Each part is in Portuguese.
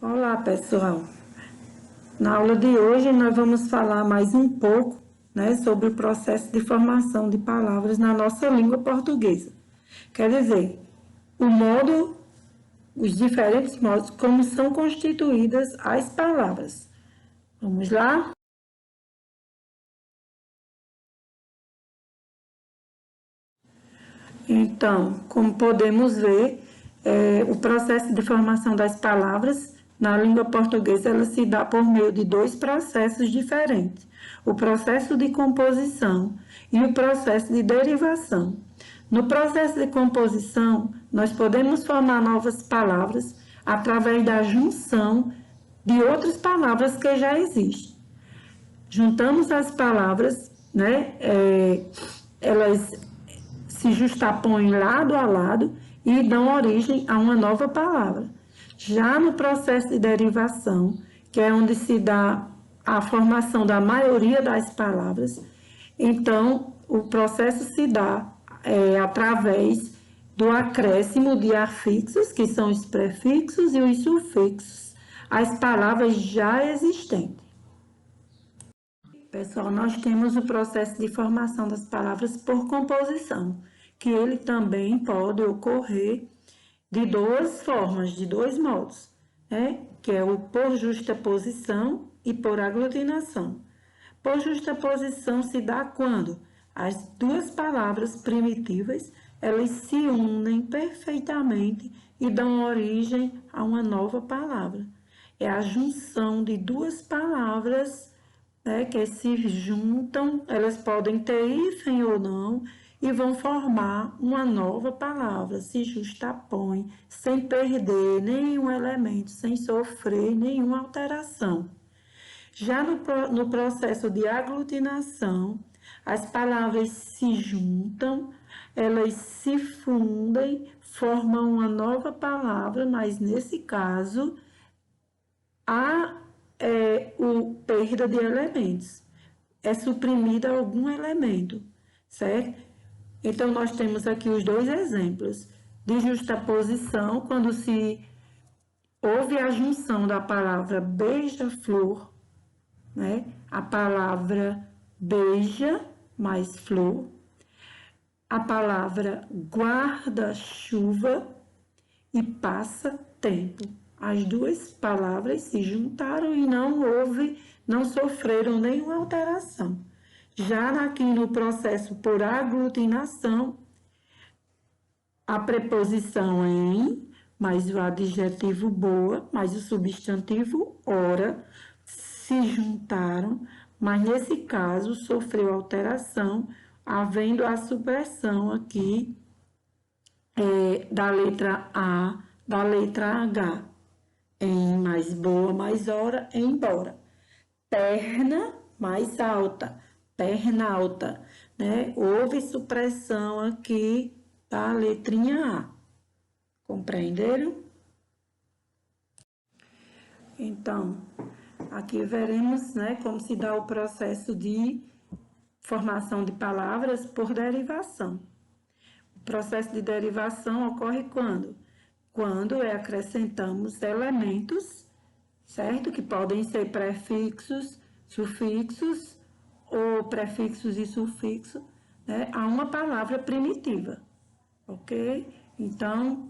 Olá, pessoal. Na aula de hoje, nós vamos falar mais um pouco, né, sobre o processo de formação de palavras na nossa língua portuguesa. Quer dizer, o modo, os diferentes modos como são constituídas as palavras. Vamos lá? Então, como podemos ver, o processo de formação das palavras na língua portuguesa ela se dá por meio de dois processos diferentes: o processo de composição e o processo de derivação. No processo de composição, nós podemos formar novas palavras através da junção de outras palavras que já existem. Juntamos as palavras, né? Elas se justapõem lado a lado e dão origem a uma nova palavra. Já no processo de derivação, que é onde se dá a formação da maioria das palavras, então o processo se dá através do acréscimo de afixos, que são os prefixos e os sufixos, às palavras já existentes. Pessoal, nós temos o processo de formação das palavras por composição, que ele também pode ocorrer de duas formas, de dois modos, né? Que é o por justaposição e por aglutinação. Por justaposição se dá quando as duas palavras primitivas, elas se unem perfeitamente e dão origem a uma nova palavra. É a junção de duas palavras, né, que se juntam, elas podem ter hífen ou não, e vão formar uma nova palavra, se justapõem, sem perder nenhum elemento, sem sofrer nenhuma alteração. Já no processo de aglutinação, as palavras se juntam, elas se fundem, formam uma nova palavra, mas nesse caso, há perda de elementos. É suprimida algum elemento, certo? Então, nós temos aqui os dois exemplos de justaposição, quando se houve a junção da palavra beija-flor, né? A palavra beija mais flor, a palavra guarda-chuva e passa-tempo. As duas palavras se juntaram e não sofreram nenhuma alteração. Já aqui no processo por aglutinação, a preposição em, mais o adjetivo boa, mais o substantivo ora, se juntaram, mas nesse caso sofreu alteração, havendo a supressão aqui da letra A, da letra H. Em mais boa, mais hora, embora. Perna mais alta, perna alta, né? Houve supressão aqui da letrinha A. Compreenderam? Então, aqui veremos, né, como se dá o processo de formação de palavras por derivação. O processo de derivação ocorre quando? Quando acrescentamos elementos, certo? Que podem ser prefixos, sufixos ou prefixos e sufixos, né, a uma palavra primitiva, ok? Então,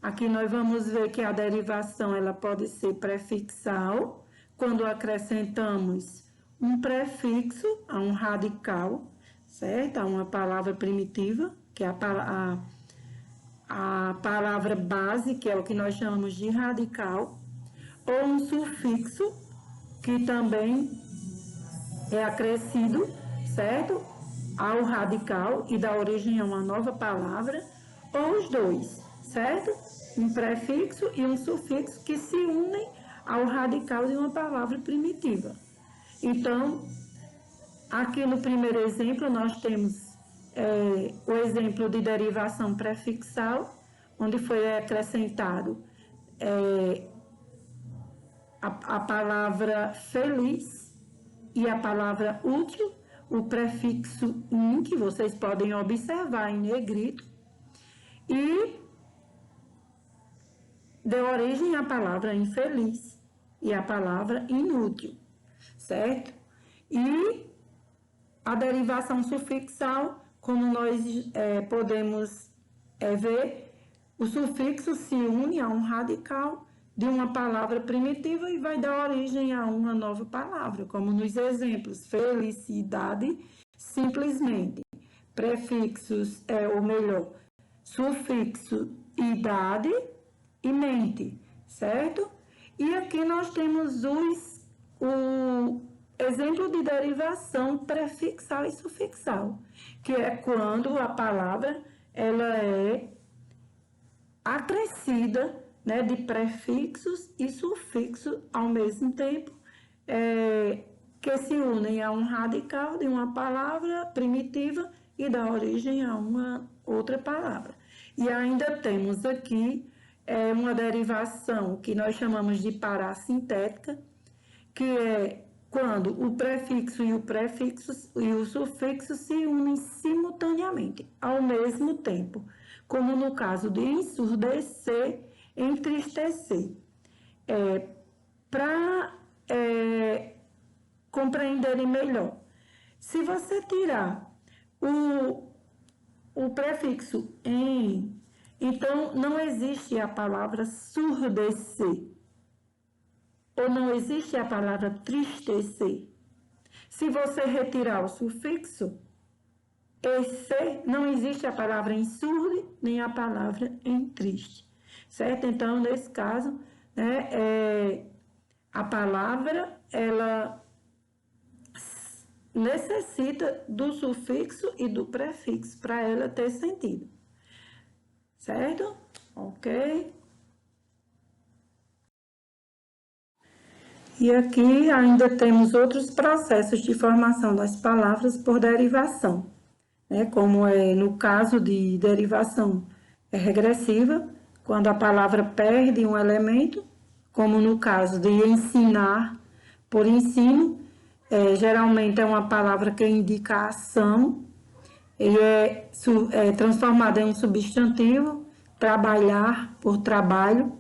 aqui nós vamos ver que a derivação ela pode ser prefixal, quando acrescentamos um prefixo a um radical, certo? A uma palavra primitiva, que é a palavra base, que é o que nós chamamos de radical, ou um sufixo, que também é acrescido, certo? Ao radical e dá origem a uma nova palavra, ou os dois, certo? Um prefixo e um sufixo que se unem ao radical de uma palavra primitiva. Então, aqui no primeiro exemplo, nós temos o exemplo de derivação prefixal, onde foi acrescentado a palavra feliz e a palavra útil, o prefixo in, que vocês podem observar em negrito, e deu origem à palavra infeliz e à palavra inútil, certo? E a derivação sufixal, como nós podemos ver, o sufixo se une a um radical de uma palavra primitiva e vai dar origem a uma nova palavra, como nos exemplos felicidade, simplesmente. Prefixos, ou melhor, sufixo idade e mente, certo? E aqui nós temos o exemplo de derivação prefixal e sufixal, que é quando a palavra ela é acrescida, né, de prefixos e sufixos ao mesmo tempo, que se unem a um radical de uma palavra primitiva e dá origem a uma outra palavra. E ainda temos aqui uma derivação que nós chamamos de parassintética, que é quando o prefixo e o sufixo se unem simultaneamente, ao mesmo tempo, como no caso de ensurdecer, entristecer. Para compreenderem melhor, se você tirar o prefixo em, então não existe a palavra surdecer, ou não existe a palavra tristecer. Se você retirar o sufixo esse, não existe a palavra em surde, nem a palavra em triste, certo? Então, nesse caso, né, a palavra, ela necessita do sufixo e do prefixo para ela ter sentido, certo? Ok? E aqui ainda temos outros processos de formação das palavras por derivação, né? Como é no caso de derivação regressiva, quando a palavra perde um elemento, como no caso de ensinar por ensino, geralmente é uma palavra que indica a ação, ele é transformado em um substantivo, trabalhar por trabalho.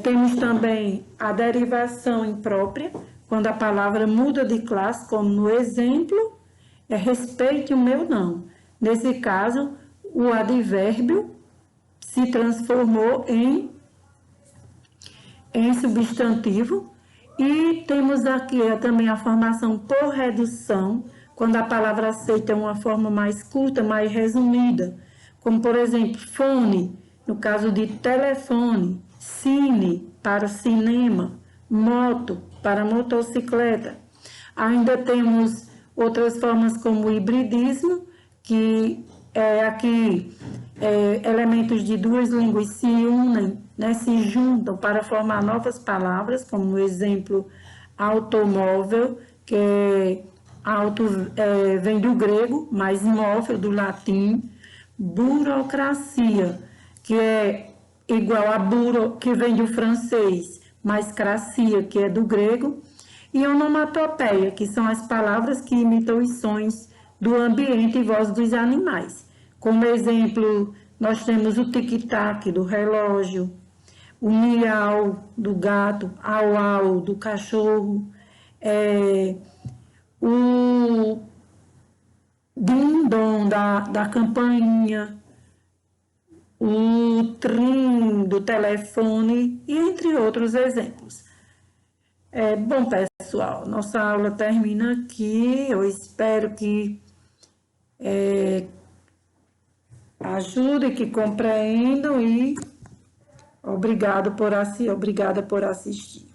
Temos também a derivação imprópria, quando a palavra muda de classe, como no exemplo, respeite o meu não. Nesse caso, o advérbio se transformou em substantivo. E temos aqui também a formação por redução, quando a palavra aceita uma forma mais curta, mais resumida, como por exemplo, fone, no caso de telefone, cine, para cinema, moto, para motocicleta. Ainda temos outras formas como o hibridismo, que aqui elementos de duas línguas se unem, né, se juntam para formar novas palavras, como no exemplo automóvel, que vem do grego, mas móvel do latim, burocracia, que é igual a buro, que vem do francês, mas cracia, que é do grego, e onomatopeia, que são as palavras que imitam os sons do ambiente e voz dos animais. Como exemplo, nós temos o tic-tac do relógio, o miau do gato, au-au do cachorro, o ding-dong da campainha, o trim do telefone, e entre outros exemplos. Bom, pessoal, nossa aula termina aqui. Eu espero que ajude, que compreendam, e obrigada por assistir.